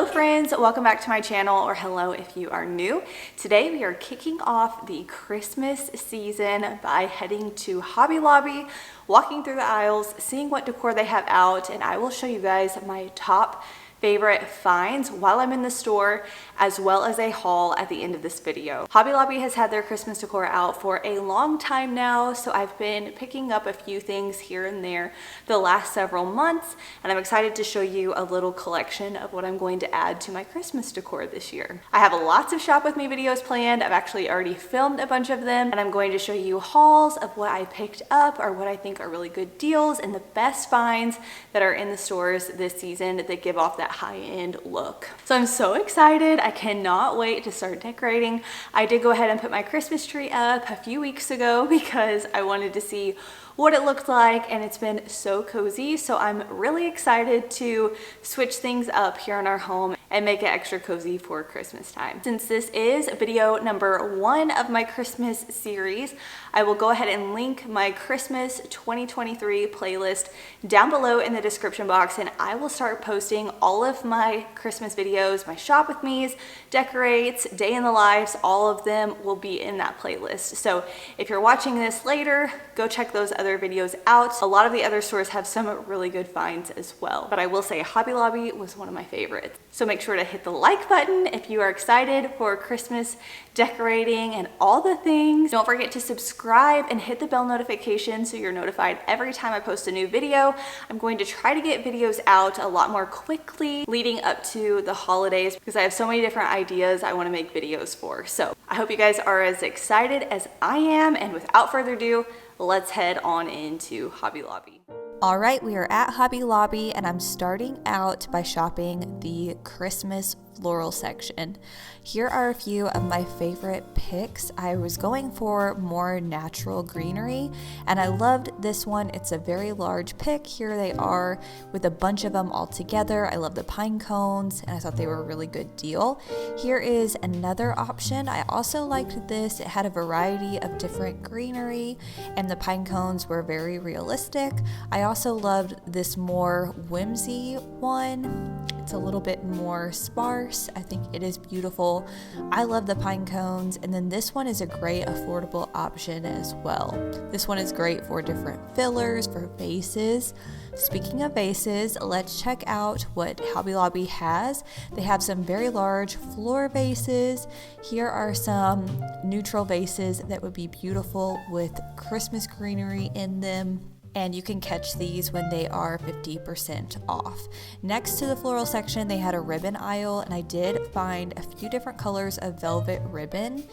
Hello friends, welcome back to my channel, or hello if you are new. Today we are kicking off the Christmas season by heading to Hobby Lobby, walking through the aisles, seeing what decor they have out, and I will show you guys my top favorite finds while I'm in the store, as well as a haul at the end of this video. Hobby Lobby has had their Christmas decor out for a long time now, so I've been picking up a few things here and there the last several months, and I'm excited to show you a little collection of what I'm going to add to my Christmas decor this year. I have lots of shop with me videos planned. I've actually already filmed a bunch of them, and I'm going to show you hauls of what I picked up or what I think are really good deals and the best finds that are in the stores this season that give off that high-end look. So I'm so excited. I cannot wait to start decorating. I did go ahead and put my Christmas tree up a few weeks ago because I wanted to see what it looked like, and it's been so cozy. So I'm really excited to switch things up here in our home and make it extra cozy for Christmas time. Since this is video number 1 of my Christmas series, I will go ahead and link my Christmas 2023 playlist down below in the description box, and I will start posting all of my Christmas videos, my shop with me's, decorates, day in the lives, all of them will be in that playlist. So if you're watching this later, go check those other videos out. A lot of the other stores have some really good finds as well, but I will say Hobby Lobby was one of my favorites. So make sure to hit the like button if you are excited for Christmas decorating and all the things. Don't forget to subscribe and hit the bell notification so you're notified every time I post a new video. I'm going to try to get videos out a lot more quickly leading up to the holidays because I have so many different ideas I want to make videos for. So I hope you guys are as excited as I am, and without further ado, let's head on into Hobby Lobby. All right, we are at Hobby Lobby, and I'm starting out by shopping the Christmas floral section. Here are a few of my favorite picks. I was going for more natural greenery, and I loved this one. It's a very large pick. Here they are with a bunch of them all together. I love the pine cones, and I thought they were a really good deal. Here is another option. I also liked this. It had a variety of different greenery, and the pine cones were very realistic. I also loved this more whimsy one. It's a little bit more sparse. I think it is beautiful. I love the pine cones, and then this one is a great affordable option as well. This one is great for different fillers, for vases. Speaking of vases, let's check out what Hobby Lobby has. They have some very large floor vases. Here are some neutral vases that would be beautiful with Christmas greenery in them, and you can catch these when they are 50% off. Next to the floral section, they had a ribbon aisle, and I did find a few different colors of velvet ribbon.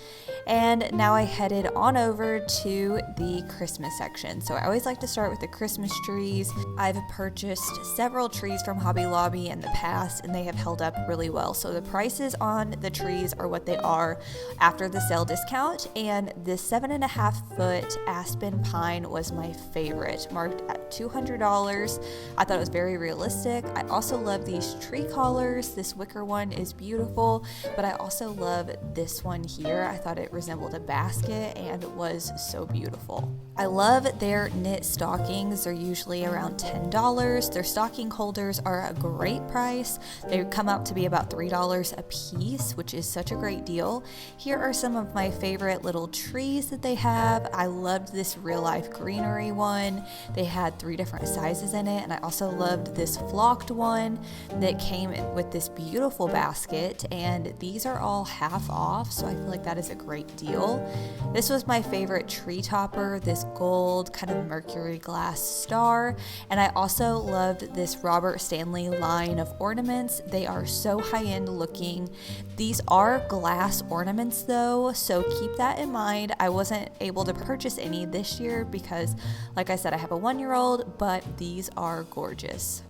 And now I headed on over to the Christmas section. So I always like to start with the Christmas trees. I've purchased several trees from Hobby Lobby in the past, and they have held up really well. So the prices on the trees are what they are after the sale discount, and this 7.5 foot aspen pine was my favorite, marked at $200. I thought it was very realistic. I also love these tree collars. This wicker one is beautiful, but I also love this one here. I thought it resembled a basket and was so beautiful. I love their knit stockings. They're usually around $10. Their stocking holders are a great price. They come out to be about $3 a piece, which is such a great deal. Here are some of my favorite little trees that they have. I loved this real life greenery one. They had 3 different sizes in it, and I also loved this flocked one that came with this beautiful basket, and these are all half off, so I feel like that is a great deal. This was my favorite tree topper, this gold kind of mercury glass star, and I also loved this Robert Stanley line of ornaments. They are so high-end looking. These are glass ornaments though, so keep that in mind. I wasn't able to purchase any this year because, like I said, I have a 1-year-old, but these are gorgeous.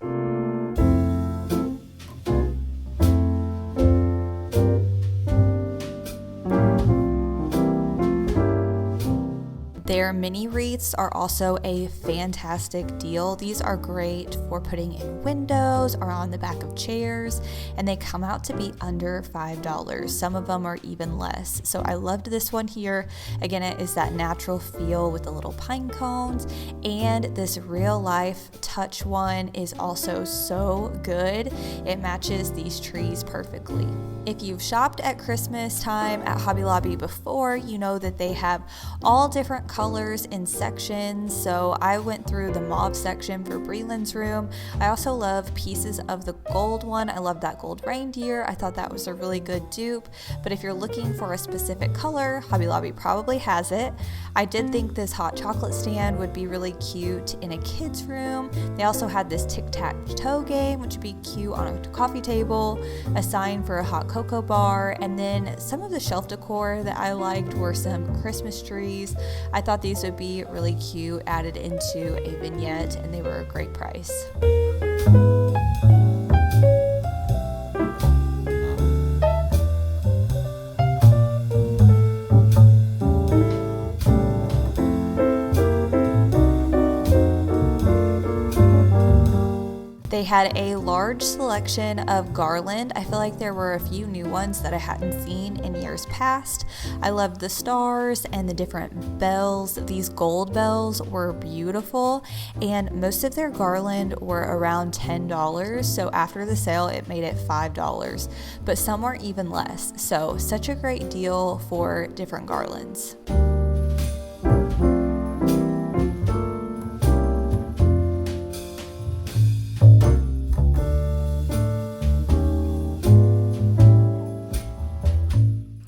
Their mini wreaths are also a fantastic deal. These are great for putting in windows or on the back of chairs, and they come out to be under $5. Some of them are even less. So I loved this one here. Again, it is that natural feel with the little pine cones, and this real life touch one is also so good. It matches these trees perfectly. If you've shopped at Christmas time at Hobby Lobby before, you know that they have all different colors in sections. So I went through the mauve section for Breland's room. I also love pieces of the gold one. I love that gold reindeer. I thought that was a really good dupe. But if you're looking for a specific color, Hobby Lobby probably has it. I did think this hot chocolate stand would be really cute in a kid's room. They also had this tic-tac-toe game, which would be cute on a coffee table, a sign for a hot cocoa bar, and then some of the shelf decor that I liked were some Christmas trees. I thought these would be really cute added into a vignette, and they were a great price. They had a large selection of garland. I feel like there were a few new ones that I hadn't seen in years past. I loved the stars and the different bells. These gold bells were beautiful, and most of their garland were around $10. So after the sale, it made it $5, but some were even less. So such a great deal for different garlands.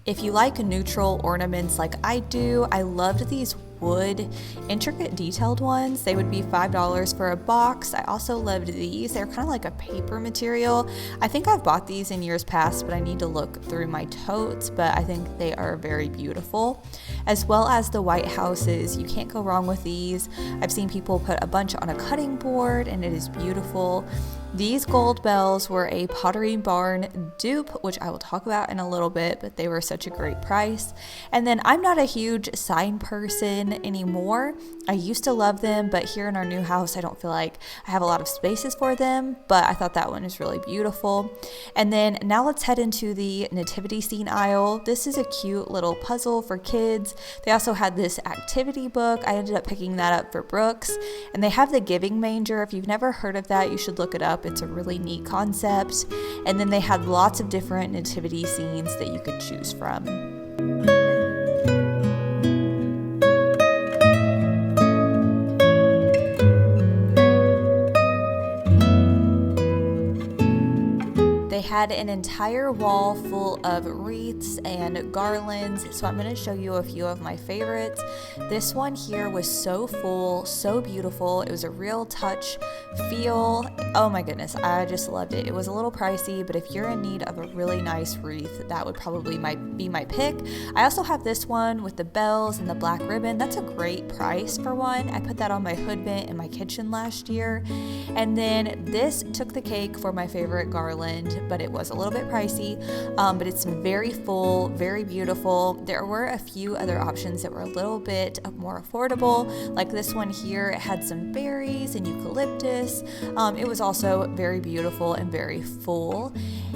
If you like neutral ornaments like I do, I loved these wood intricate detailed ones. They would be $5 for a box. I also loved these. They're kind of like a paper material. I think I've bought these in years past, but I need to look through my totes, but I think they are very beautiful. As well as the white houses. You can't go wrong with these. I've seen people put a bunch on a cutting board, and it is beautiful. These gold bells were a Pottery Barn dupe, which I will talk about in a little bit, but they were such a great price. And then I'm not a huge sign person anymore. I used to love them, but here in our new house, I don't feel like I have a lot of spaces for them, but I thought that one is really beautiful. And then now let's head into the nativity scene aisle. This is a cute little puzzle for kids. They also had this activity book. I ended up picking that up for Brooks. And they have the giving manger. If you've never heard of that, you should look it up. It's a really neat concept. And then they had lots of different nativity scenes that you could choose from. They had an entire wall full of wreaths and garlands, so I'm going to show you a few of my favorites. This one here was so full, so beautiful. It was a real touch feel. Oh my goodness, I just loved it. It was a little pricey, but if you're in need of a really nice wreath, that would probably be my pick. I also have this one with the bells and the black ribbon. That's a great price for one. I put that on my hood vent in my kitchen last year. And then this took the cake for my favorite garland, but it was a little bit pricey, but it's very full, very beautiful. There were a few other options that were a little bit more affordable, like this one here. It had some berries and eucalyptus. It was also very beautiful and very full.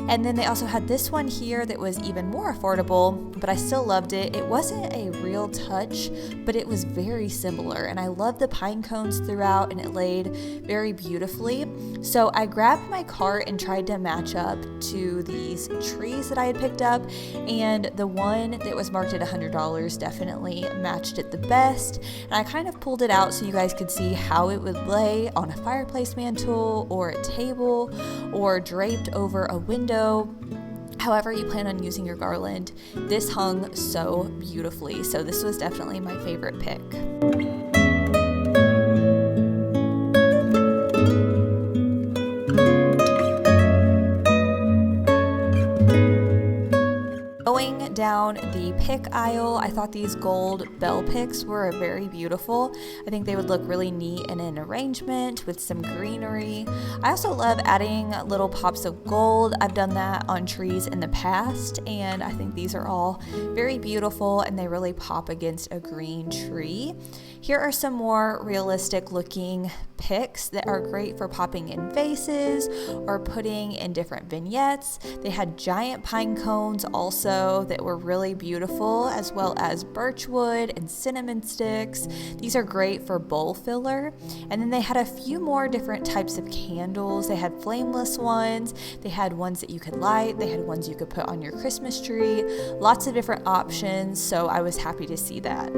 And then they also had this one here that was even more affordable, but I still loved it. It wasn't a real touch, but it was very similar, and I loved the pine cones throughout, and it laid very beautifully. So I grabbed my cart and tried to match up to these trees that I had picked up, and the one that was marked at $100 definitely matched it the best. And I kind of pulled it out so you guys could see how it would lay on a fireplace mantle or a table or draped over a window. However you plan on using your garland, this hung so beautifully. So this was definitely my favorite pick. Going down the pick aisle, I thought these gold bell picks were very beautiful. I think they would look really neat in an arrangement with some greenery. I also love adding little pops of gold. I've done that on trees in the past, and I think these are all very beautiful and they really pop against a green tree. Here are some more realistic looking picks that are great for popping in vases or putting in different vignettes. They had giant pine cones also that were really beautiful, as well as birch wood and cinnamon sticks. These are great for bowl filler. And then they had a few more different types of candles. They had flameless ones, they had ones that you could light, they had ones you could put on your Christmas tree, lots of different options, so I was happy to see that.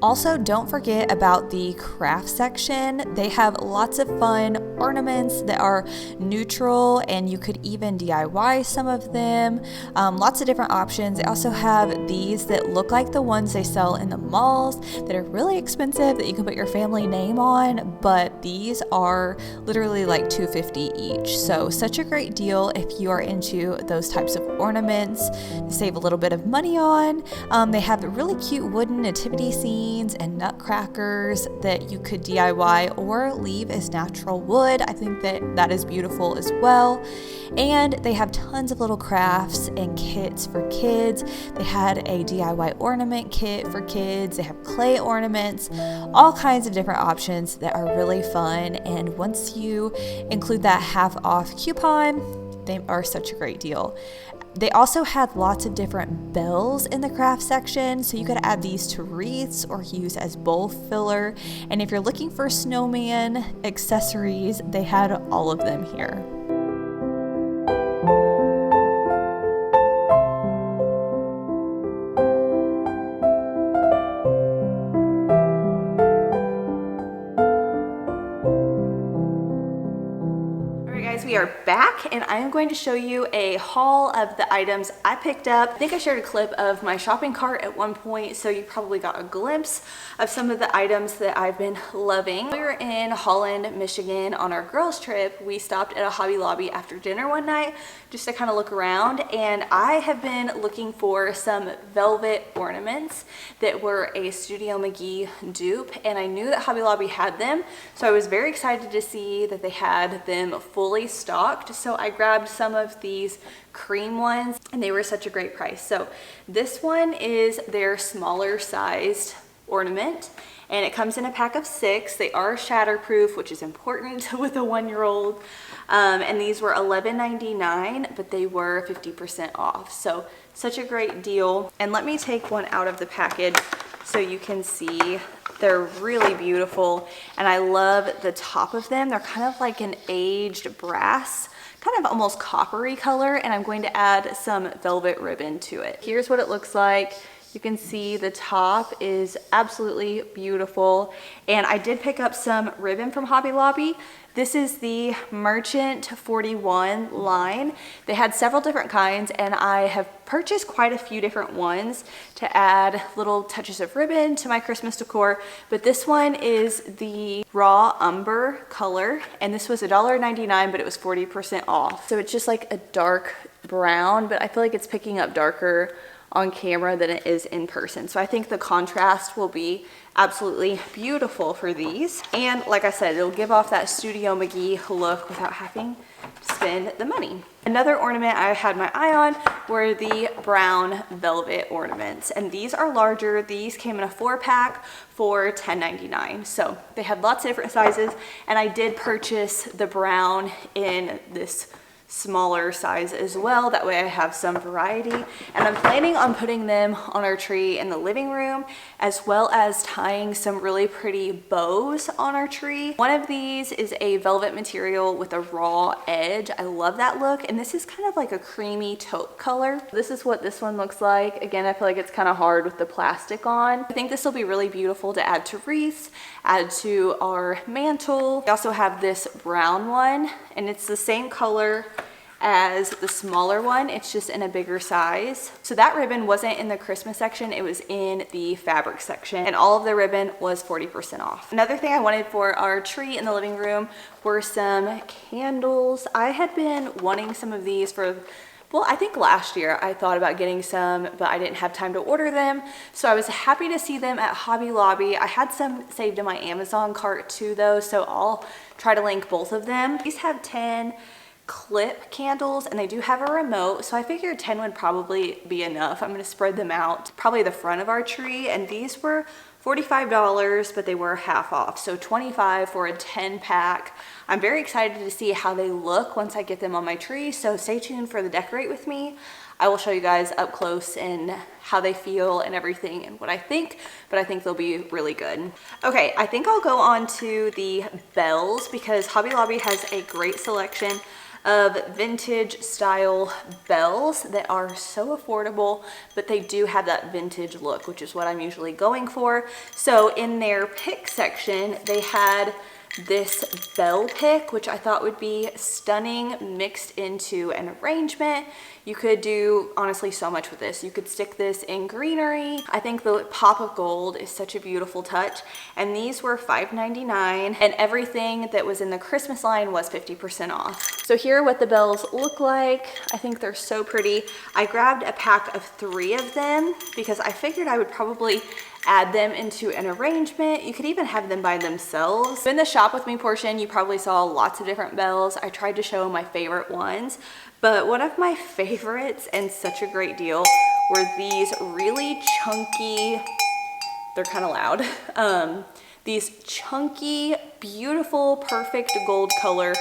Also, don't forget about the craft section. They have lots of fun ornaments that are neutral, and you could even DIY some of them. Lots of different options. They also have these that look like the ones they sell in the malls that are really expensive that you can put your family name on, but these are literally like $2.50 each. So such a great deal if you are into those types of ornaments to save a little bit of money on. They have really cute wooden nativity scenes and nutcrackers that you could DIY or leave as natural wood. I think that is beautiful as well. And they have tons of little crafts and kits for kids. They had a DIY ornament kit for kids. They have clay ornaments, all kinds of different options that are really fun. And once you include that half off coupon, they are such a great deal. They also had lots of different bells in the craft section, so you could add these to wreaths or use as bowl filler. And if you're looking for snowman accessories, they had all of them here. We are back, and I am going to show you a haul of the items I picked up. I think I shared a clip of my shopping cart at one point, so you probably got a glimpse of some of the items that I've been loving. We were in Holland, Michigan on our girls trip. We stopped at a Hobby Lobby after dinner one night just to kind of look around, and I have been looking for some velvet ornaments that were a Studio McGee dupe, and I knew that Hobby Lobby had them, so I was very excited to see that they had them fully stocked. So I grabbed some of these cream ones, and they were such a great price. So this one is their smaller sized ornament, and it comes in a pack of 6. They are shatterproof, which is important with a 1-year-old. And these were $11.99, but they were 50% off. So such a great deal. And let me take one out of the package so you can see. They're really beautiful, and I love the top of them. They're kind of like an aged brass, kind of almost coppery color, and I'm going to add some velvet ribbon to it. Here's what it looks like. You can see the top is absolutely beautiful, and I did pick up some ribbon from Hobby Lobby. This is the Merchant 41 line. They had several different kinds, and I have purchased quite a few different ones to add little touches of ribbon to my Christmas decor, but this one is the raw umber color, and this was $1.99, but it was 40% off. So it's just like a dark brown, but I feel like it's picking up darker on camera than it is in person. So I think the contrast will be absolutely beautiful for these. And like I said, it'll give off that Studio McGee look without having to spend the money. Another ornament I had my eye on were the brown velvet ornaments. And these are larger. These came in a 4-pack for $10.99. So they had lots of different sizes. And I did purchase the brown in this smaller size as well. That way I have some variety, and I'm planning on putting them on our tree in the living room, as well as tying some really pretty bows on our tree. One of these is a velvet material with a raw edge. I love that look, and this is kind of like a creamy taupe color. This is what this one looks like. Again, I feel like it's kind of hard with the plastic on. I think this will be really beautiful to add to wreaths, add to our mantle. We also have this brown one, and it's the same color as the smaller one. It's just in a bigger size. So that ribbon wasn't in the Christmas section, it was in the fabric section, and all of the ribbon was 40% off. Another thing I wanted for our tree in the living room were some candles. I had been wanting some of these for, well, I think last year I thought about getting some, but I didn't have time to order them. So I was happy to see them at Hobby Lobby. I had some saved in my Amazon cart too though, so I'll try to link both of them. These have 10 clip candles and they do have a remote, so I figured 10 would probably be enough. I'm going to spread them out probably the front of our tree, and these were $45, but they were half off, so $25 for a 10 pack. I'm very excited to see how they look once I get them on my tree, so stay tuned for the decorate with me. I will show you guys up close and how they feel and everything and what I think, but I think they'll be really good. Okay, I think I'll go on to the bells because Hobby Lobby has a great selection of vintage style bells that are so affordable, but they do have that vintage look, which is what I'm usually going for. So in their pick section, they had this bell pick, which I thought would be stunning mixed into an arrangement. You could do honestly so much with this. You could stick this in greenery. I think the pop of gold is such a beautiful touch. And these were $5.99, and everything that was in the Christmas line was 50% off. So here are what the bells look like. I think they're so pretty. I grabbed a pack of 3 of them because I figured I would probably add them into an arrangement. You could even have them by themselves. In the shop with me portion, you probably saw lots of different bells. I tried to show my favorite ones, but one of my favorites and such a great deal were these really chunky, they're kind of loud, these chunky, beautiful, perfect gold color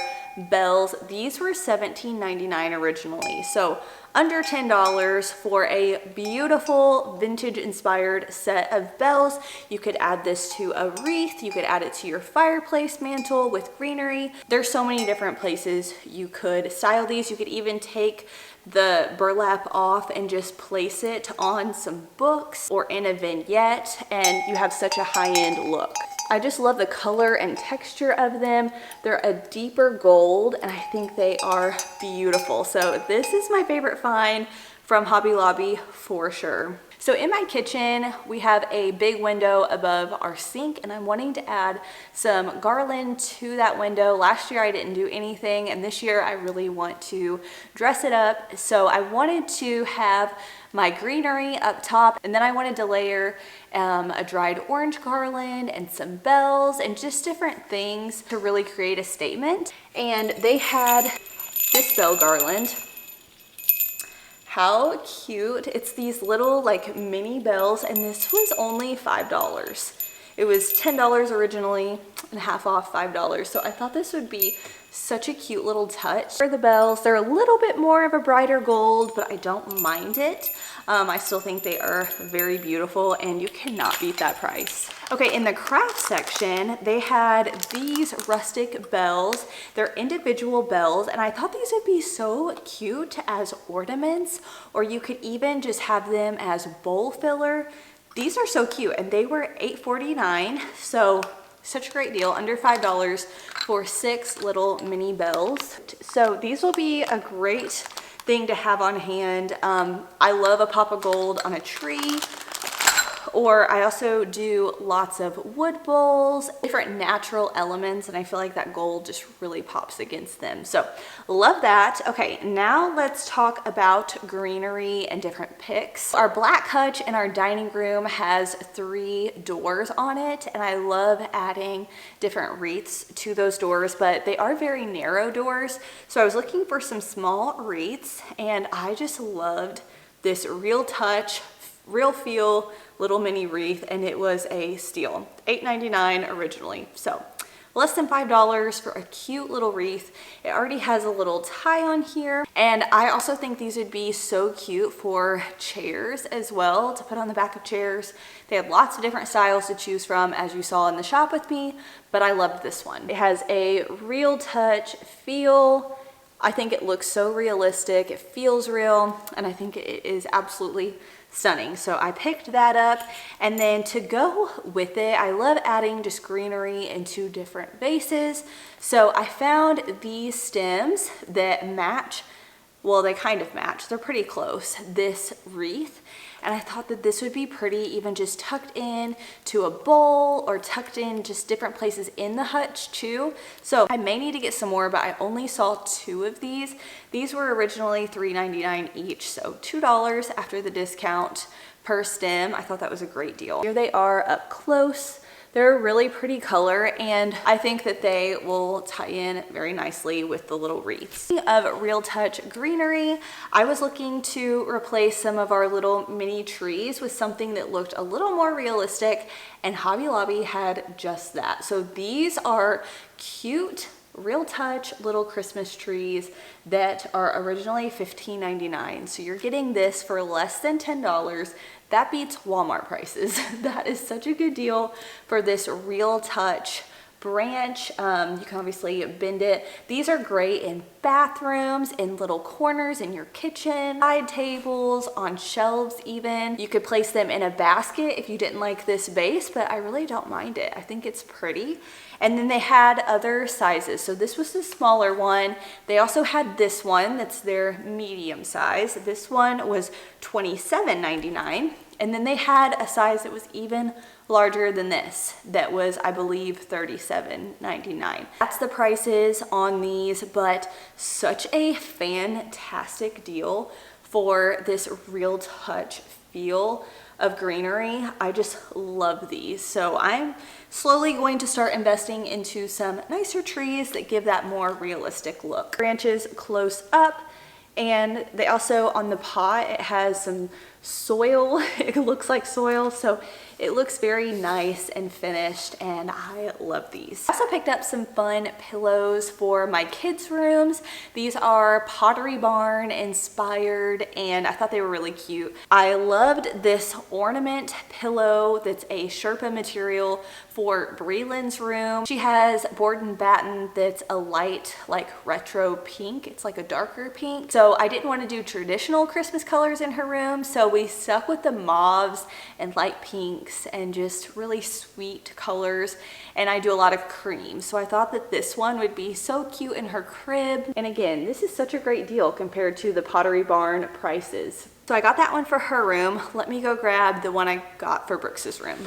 bells. These were $17.99 originally, so under $10 for a beautiful vintage inspired set of bells. You could add this to a wreath, you could add it to your fireplace mantle with greenery. There's so many different places you could style these. You could even take the burlap off and just place it on some books or in a vignette, and you have such a high-end look. I just love the color and texture of them. They're a deeper gold and I think they are beautiful. So this is my favorite find from Hobby Lobby for sure. So in my kitchen, we have a big window above our sink and I'm wanting to add some garland to that window. Last year I didn't do anything and this year I really want to dress it up. So I wanted to have my greenery up top, and then I wanted to layer a dried orange garland and some bells and just different things to really create a statement. And they had this bell garland. How cute. It's these little like mini bells, and this was only $5. It was $10 originally and half off $5. So I thought this would be such a cute little touch. For the bells, they're a little bit more of a brighter gold, but I don't mind it. I still think they are very beautiful and you cannot beat that price. Okay, in the craft section, they had these rustic bells. They're individual bells, and I thought these would be so cute as ornaments, or you could even just have them as bowl filler. These are so cute, and they were $8.49, so such a great deal, under $5 for 6 little mini bells. So these will be a great thing to have on hand. I love a pop of gold on a tree, or I also do lots of wood bowls, different natural elements, and I feel like that gold just really pops against them. So love that. Okay, now let's talk about greenery and different picks. Our black hutch in our dining room has 3 doors on it, and I love adding different wreaths to those doors, but they are very narrow doors. So I was looking for some small wreaths, and I just loved this real touch, real feel little mini wreath, and it was a steal. $8.99 originally, so less than $5 for a cute little wreath. It already has a little tie on here, and I also think these would be so cute for chairs as well, to put on the back of chairs. They had lots of different styles to choose from, as you saw in the shop with me, but I loved this one. It has a real touch feel. I think it looks so realistic, it feels real, and I think it is absolutely stunning. So I picked that up, and then to go with it, I love adding just greenery into different vases. So I found these stems that match well, they kind of match, they're pretty close, this wreath. And I thought that this would be pretty even just tucked in to a bowl or tucked in just different places in the hutch too. So I may need to get some more, but I only saw 2 of these. These were originally $3.99 each, so $2 after the discount per stem. I thought that was a great deal. Here they are up close. They're a really pretty color, and I think that they will tie in very nicely with the little wreaths. Speaking of Real Touch greenery, I was looking to replace some of our little mini trees with something that looked a little more realistic, and Hobby Lobby had just that. So these are cute Real Touch little Christmas trees that are originally $15.99. So you're getting this for less than $10. That beats Walmart prices. That is such a good deal for this Real Touch branch. You can obviously bend it. These are great in bathrooms, in little corners in your kitchen, side tables, on shelves even. You could place them in a basket if you didn't like this base, but I really don't mind it. I think it's pretty. And then they had other sizes. So this was the smaller one. They also had this one that's their medium size. This one was $27.99. And then they had a size that was even larger than this. That was, I believe, $37.99. That's the prices on these, but such a fantastic deal for this Real Touch feel of greenery. I just love these. So I'm slowly going to start investing into some nicer trees that give that more realistic look. Branches close up, and they also, on the pot, it has some soil. It looks like soil, so it looks very nice and finished, and I love these. I also picked up some fun pillows for my kids' rooms. These are Pottery Barn inspired, and I thought they were really cute. I loved this ornament pillow that's a Sherpa material for Breland's room. She has board and batten that's a light, like retro pink. It's like a darker pink. So I didn't want to do traditional Christmas colors in her room, so we stuck with the mauves and light pinks and just really sweet colors. And I do a lot of cream, so I thought that this one would be so cute in her crib. And again, this is such a great deal compared to the Pottery Barn prices. So I got that one for her room. Let me go grab the one I got for Brooks's room.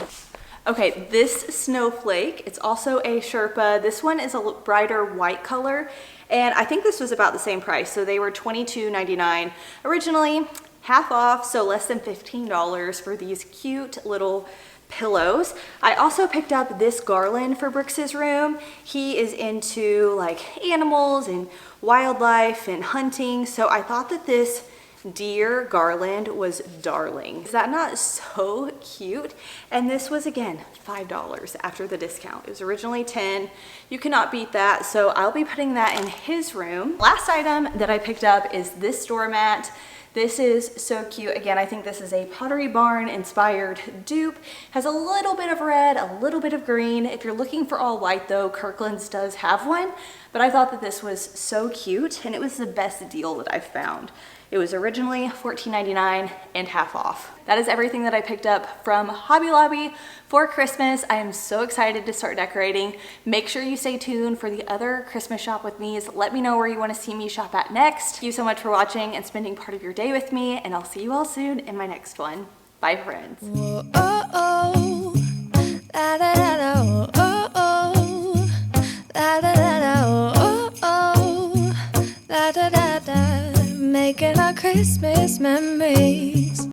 Okay, this snowflake, it's also a Sherpa. This one is a brighter white color, and I think this was about the same price. So they were $22.99 originally, half off, so less than $15 for these cute little pillows. I also picked up this garland for Brooks's room. He is into like animals and wildlife and hunting, so I thought that this deer garland was darling. Is that not so cute? And this was, again, $5 after the discount. It was originally $10. You cannot beat that, so I'll be putting that in his room. Last item that I picked up is this doormat. This is so cute. Again, I think this is a Pottery Barn inspired dupe. Has a little bit of red, a little bit of green. If you're looking for all white though, Kirkland's does have one, but I thought that this was so cute, and it was the best deal that I've found. It was originally $14.99 and half off. That is everything that I picked up from Hobby Lobby for Christmas. I am so excited to start decorating. Make sure you stay tuned for the other Christmas shop with me's. Let me know where you want to see me shop at next. Thank you so much for watching and spending part of your day with me, and I'll see you all soon in my next one. Bye, friends. Whoa, oh, oh. La, da, da, da, oh, oh, oh. La, da, da, da, oh, oh, oh. La, da, da, da. Making our Christmas memories.